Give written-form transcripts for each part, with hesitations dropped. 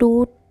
2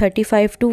35 to